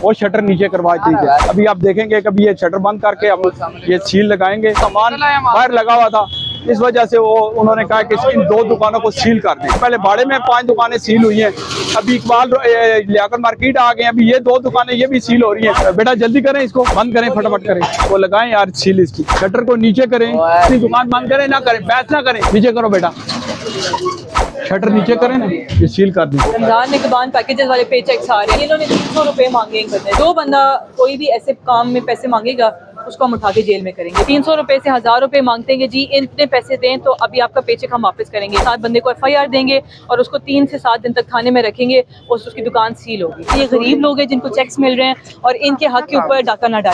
वो शटर नीचे करवाई थी। अभी आप देखेंगे कभी ये शटर बंद करके हम ये सील लगाएंगे। सामान बाहर लगा हुआ था, इस वजह से वो उन्होंने कहा कि इन 2 दुकानों को सील कर दें। पहले भाड़े में 5 दुकानें सील हुई हैं, अभी इकबाल लियाकत मार्केट आ गए, अभी ये 2 दुकानें ये भी सील हो रही हैं। बेटा जल्दी करें, इसको बंद करें, फटाफट करें, वो लगाएं यार सील इसकी। शटर को नीचे करें, अपनी दुकान बंद करें ना करें, बैच ना करें, नीचे करो बेटा, शटर नीचे करें ना, ये सील कर दें। रमजान में कबान पैकेजेस वाले पे चेक्स आ रहे हैं, इन्होंने 300 रुपए मांगे एक बंदे। जो बंदा कोई भी ऐसे काम में पैसे मांगेगा उसको हम उठा के जेल में करेंगे। 300 रुपए से 1000 रुपए मांगते हैं जी इतने पैसे दें तो अभी आपका पेचेक हम वापस करेंगे। 7 बंदे को FIR देंगे और उसको 3 से 7 दिन तक थाने में रखेंगे और उसकी दुकान सील होगी। ये गरीब लोग हैं जिनको चेक्स मिल रहे हैं और इनके हक के ऊपर डाका ना डालें।